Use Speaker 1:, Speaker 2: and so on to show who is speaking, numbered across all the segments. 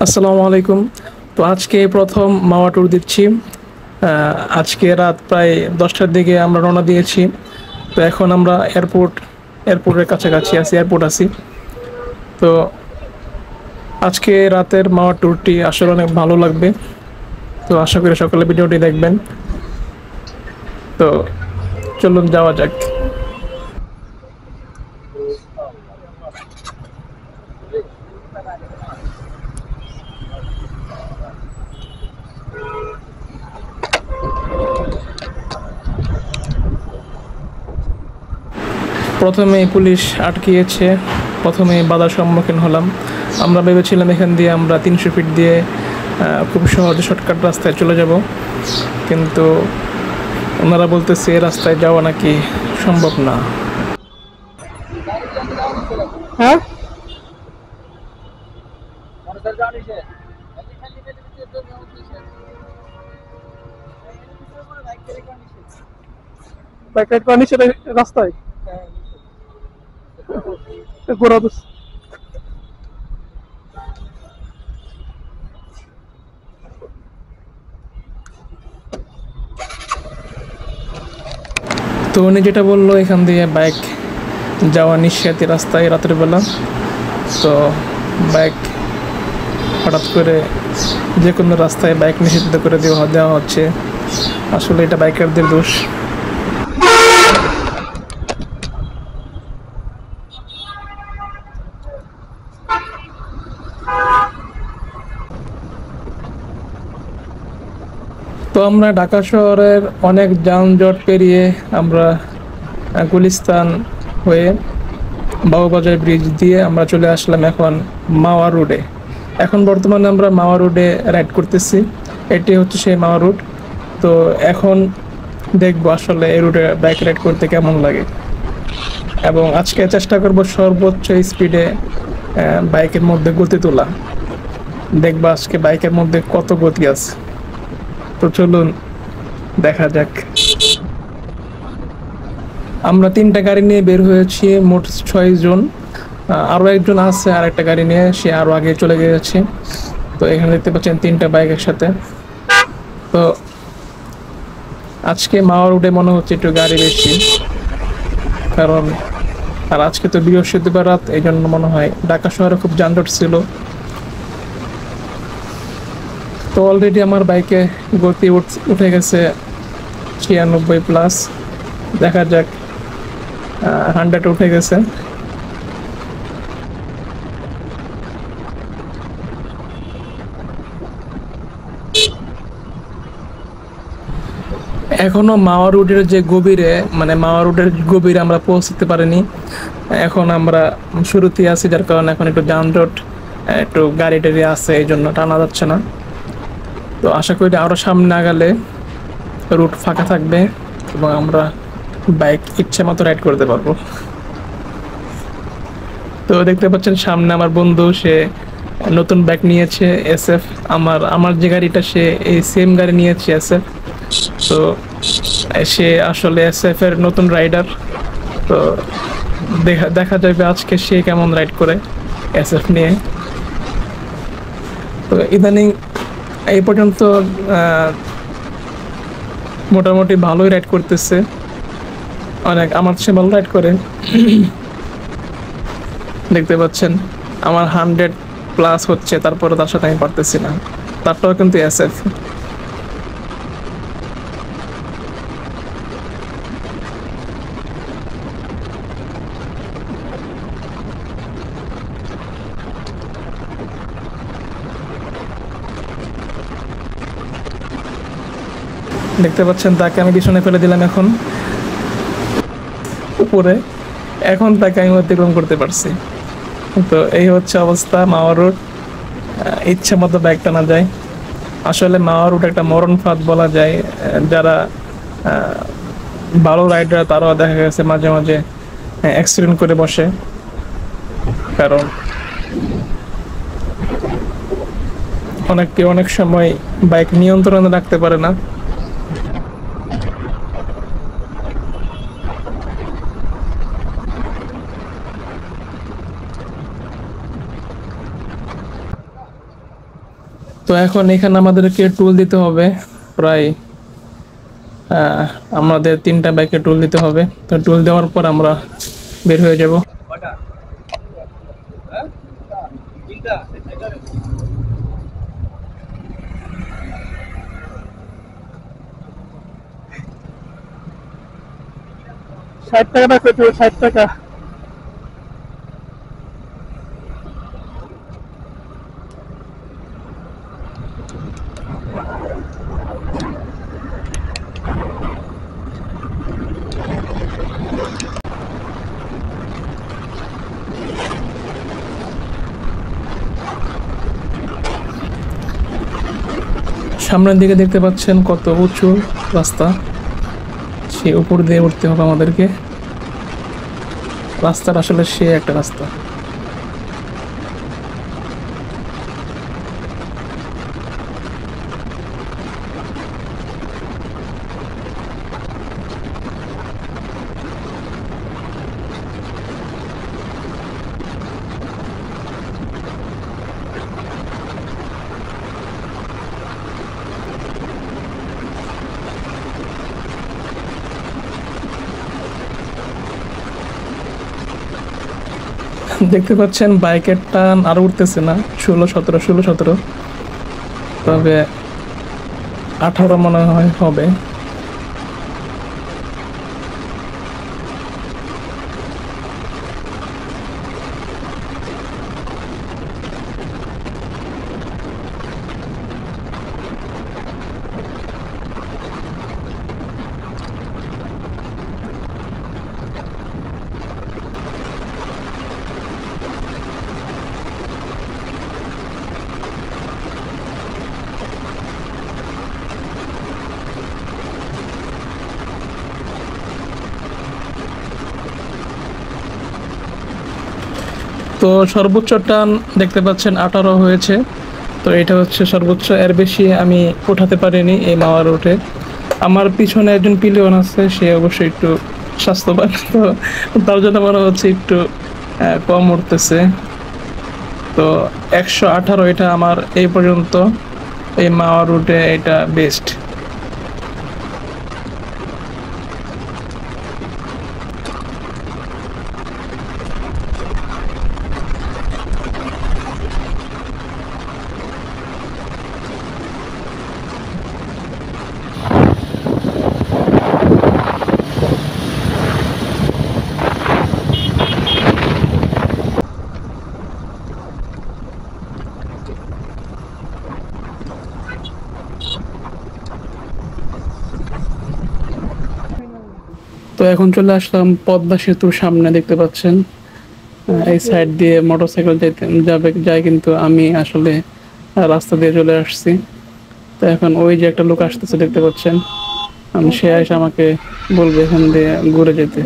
Speaker 1: আসসালামু আলাইকুম। তো আজকে প্রথম মাওয়া ট্যুর দিচ্ছি। আজকে রাত প্রায় 10টার দিকে আমরা রওনা দিয়েছি। তো এখন আমরা এয়ারপোর্টের কাছাকাছি আছি, এয়ারপোর্ট আছি। তো আজকে রাতের মাওয়া ট্যুরটি আসলে অনেক ভালো লাগবে। তো আশা করি সকলে ভিডিওটি দেখবেন। তো চলুন যাওয়া যাক। প্রথমেই পুলিশ আটকিয়েছে, প্রথমেই বাধার সম্মুখীন হলাম। আমরা ভেবেছিলাম এখান দিয়ে আমরা 300 ফিট দিয়ে খুব সহজে শর্টকাট রাস্তায় চলে যাব, কিন্তু ওনারা বলতেছে এই রাস্তায় যাওয়া নাকি সম্ভব না। হ্যাঁ, বাইক রাইড করা নিষেধ রাস্তায়, ঘোরা তো। তো উনি যেটা বললো এখান দিয়ে বাইক যাওয়া নিষেধ রাস্তায় রাতের বেলা। তো বাইক হঠাৎ করে যে কোনো রাস্তায় বাইক নিষিদ্ধ করে দেওয়া হচ্ছে। আসলে এটা বাইকারদের দোষ। তো আমরা ঢাকা শহরের অনেক যানজট পেরিয়ে আমরা গুলিস্তান হয়ে বাবুবাজার ব্রিজ দিয়ে আমরা চলে আসলাম এখন মাওয়া রোডে। এখন বর্তমানে আমরা মাওয়া রোডে রাইড করতেছি। এটি হচ্ছে সেই মাওয়া রোড। তো এখন দেখবো আসলে এই রুটে বাইক রাইড করতে কেমন লাগে, এবং আজকে চেষ্টা করব সর্বোচ্চ স্পিডে বাইকের মধ্যে গতি তোলা। দেখবো আজকে বাইকের মধ্যে কত গতি আছে। তো চলুন দেখা যাক। আমরা 3টা গাড়ি নিয়ে বের হয়েছি, মোট 6 জন। আরও একজন আছে আর একটা গাড়ি নিয়ে, সে আরও আগে চলে গেছে। তো এখানে দেখতে পাচ্ছেন 3টা বাইক একসাথে। তো আজকে মাওয়া রোডে মনে হচ্ছে একটু গাড়ি বেশি, কারণ আর আজকে তো বৃহস্পতিবার রাত, এই জন্য মনে হয় ঢাকা শহরে খুব যানজট ছিল। তো অলরেডি আমার বাইকে গতি উঠে গেছে 96+। দেখা যাক, 100 উঠে গেছে। এখনো মাওয়া রোডের যে গভীরে, মানে মাওয়া রোডের গভীরে আমরা পৌঁছতে পারিনি। এখন আমরা শুরুতেই আছি, যার কারণে এখন একটু যানজট, একটু গাড়ি টাড়ি আছে, এই জন্য টানা যাচ্ছে না। তো আশা করি আরও সামনে আগালে রুট ফাঁকা থাকবে এবং আমরা বাইক ইচ্ছে মতো রাইড করতে পারবো। তো দেখতে পাচ্ছেন সামনে আমার বন্ধু, সে নতুন বাইক নিয়েছে এসএফ। আমার যে গাড়িটা, সে এই সেম গাড়ি নিয়েছে এসএফ। তো সে আসলে এসএফ এর নতুন রাইডার। তো দেখা যাবে আজকে সে কেমন রাইড করে এসএফ নিয়ে। তো ইদানিং এই পর্যন্ত মোটামুটি ভালোই রাইড করতেছে, অনেক আমার সে ভালো রাইড করে। দেখতে পাচ্ছেন আমার 100+ হচ্ছে, তারপরে তার সাথে আমি পারতেছি না। তারটাও কিন্তু এসএফ। দেখতে পাচ্ছেন তাকে আমি পিছনে ফেলে দিলাম এখন উপরে। এখন তাকে আমি অতিক্রম করতে পারছি। তো এই হচ্ছে অবস্থা মাওয়া রোড। ইচ্ছা মতো বাইক টানা যায়। আসলে মাওয়া রোড একটা মরণ ফাঁদ বলা যায়। যারা ভালো রাইডার তারাও দেখা গেছে মাঝে মাঝে অ্যাক্সিডেন্ট করে বসে, কারণ অনেক সময় বাইক নিয়ন্ত্রণে রাখতে পারে না। তো এখন এখানে আমাদেরকে টুল দিতে হবে প্রায় আহ, আমাদের 3টা বাইকে টুল দিতে হবে। তো টুল দেওয়ার পর আমরা বের হয়ে যাব। ষাট টাকা পেট্রোল, 60 টাকা। সামনের দিকে দেখতে পাচ্ছেন কত উঁচু রাস্তা, সে উপর দিয়ে উঠতে হবে আমাদেরকে। রাস্তার আসলে সে একটা রাস্তা। দেখতে পাচ্ছেন বাইকের টান আর উঠতেছে না, 16, 17, 16, 17, তবে 18 মনে হয় হবে। তো সর্বোচ্চ টান দেখতে পাচ্ছেন 18 হয়েছে। তো এটা হচ্ছে সর্বোচ্চ, এর বেশি আমি উঠাতে পারিনি এই মাওয়া রুটে। আমার পিছনে একজন পিলিয়ন আছে, সে অবশ্যই একটু স্বাস্থ্যবান, তো তার জন্য মনে হচ্ছে একটু কম উঠতেছে। তো 118 এটা আমার এই পর্যন্ত এই মাওয়া রুটে এটা বেস্ট। তো এখন চলে আসলাম পদ্মা সেতুর সামনে, দেখতে পাচ্ছেন এই সাইড দিয়ে মোটরসাইকেল যায়, কিন্তু আমি আসলে রাস্তা দিয়ে চলে আসছি। তো এখন ওই যে একটা লোক আসতেছে দেখতে পাচ্ছেন, সে এসে আমাকে বলবে এখান দিয়ে ঘুরে যেতে।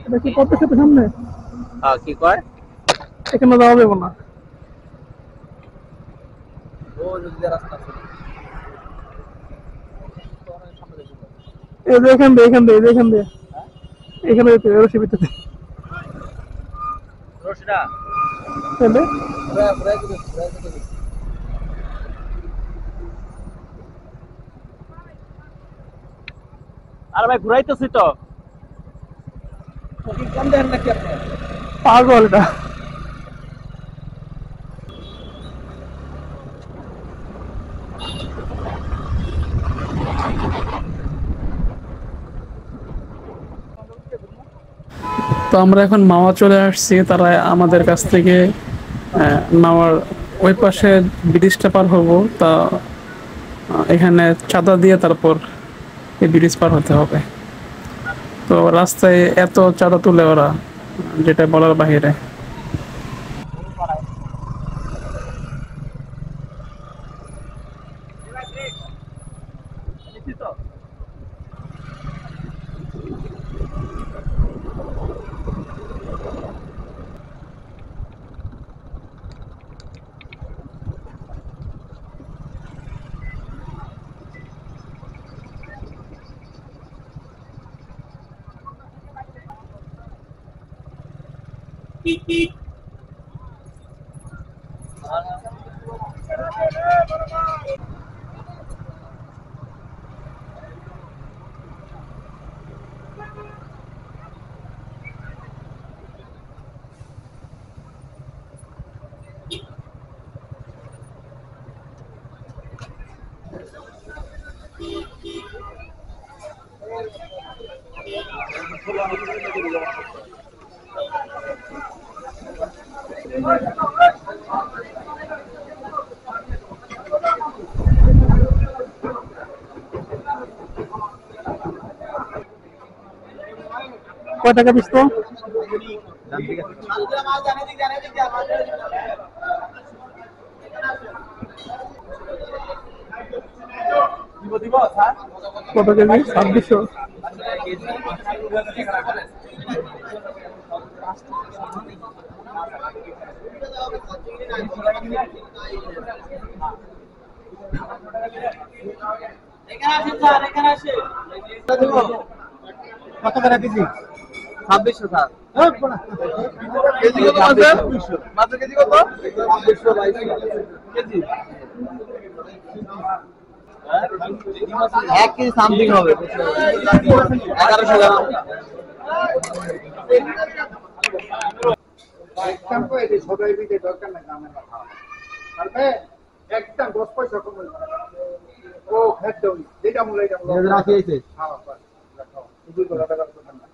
Speaker 1: এটা কি পদ্মা সেতুর সামনে?
Speaker 2: কি কয়
Speaker 1: এখানে যাওয়া যাবে না।
Speaker 2: ও যদি রাস্তা আছে
Speaker 1: এই যে এখান দিয়ে এখানে যেতে হবে, রশি ভিতরে।
Speaker 2: রশিদা
Speaker 1: তাহলে
Speaker 2: ঘুরাই দিবি আরে ভাই ঘুরাইতেছি তো কম দেন নাকি আপনি
Speaker 1: পাগল এটা। তো আমরা এখন মাওয়া চলে আসছি। তারা আমাদের কাছ থেকে মাওয়ার ওই পাশে ব্রিজটা পার হবো, তা এখানে চাঁদা দিয়ে তারপর এই ব্রিজ পার হতে হবে। তো রাস্তায় এত চাঁদা তুলে ওরা, যেটা বলার বাহিরে। কয় টাকা পিস তো? কত কেজি? 2600।
Speaker 2: কত করে কেজি? 2600 স্যার। কেজি কত আছে? মাত্র কেজি কত? 2600 কেজি। 1 কেজি সামথিং হবে। 1100 গ্রাম।
Speaker 3: একদম কই যে সবাই বিদে দরকার নাই নামে না খাওয়া পারবে একদম 10 পয়সা কম হইবে ও হেড দাও যেটা মূল্য এটা মূল্য
Speaker 2: রাখি আইছে।
Speaker 3: খাওয়া পার রাখো দুই টাকা কথা না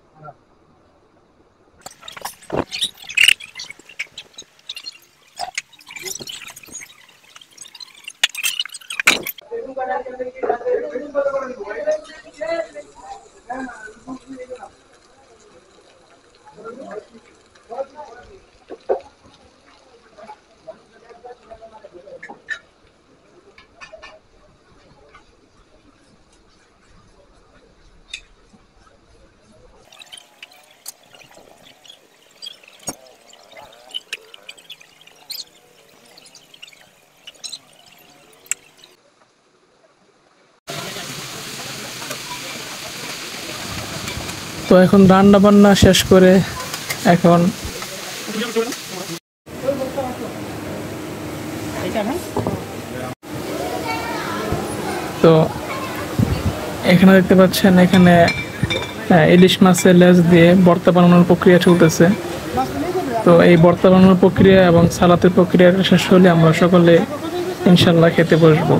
Speaker 1: তো এখন রান্না বান্না শেষ করে এখন তো এখানে দেখতে পাচ্ছেন এখানে ইলিশ মাছের লেজ দিয়ে ভর্তা বানানোর প্রক্রিয়া চলতেছে। তো এই ভর্তা বানানোর প্রক্রিয়া এবং সালাতের প্রক্রিয়াটা শেষ হলে আমরা সকলে ইনশাল্লাহ খেতে বসবো।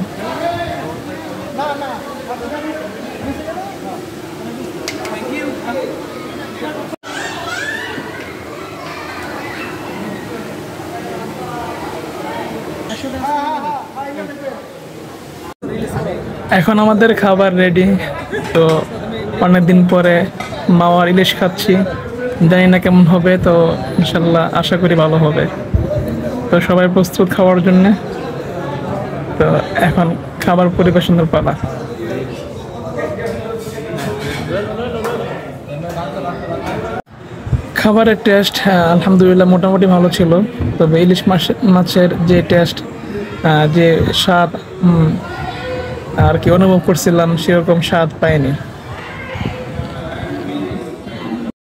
Speaker 1: এখন আমাদের খাবার রেডি। তো অনেকদিন পরে মাওয়ার ইলিশ খাচ্ছি, জানি না কেমন হবে, তো ইনশাল্লাহ আশা করি ভালো হবে। তো সবাই প্রস্তুত খাওয়ার জন্য। তো এখন খাবার পরিবেশনের পালা। খাবারের টেস্ট আলহামদুলিল্লাহ মোটামুটি ভালো ছিল, তবে ইলিশ মাছের যে টেস্ট, যে স্বাদ আর কি অনুভব করছিলাম সেরকম স্বাদ পাইনি।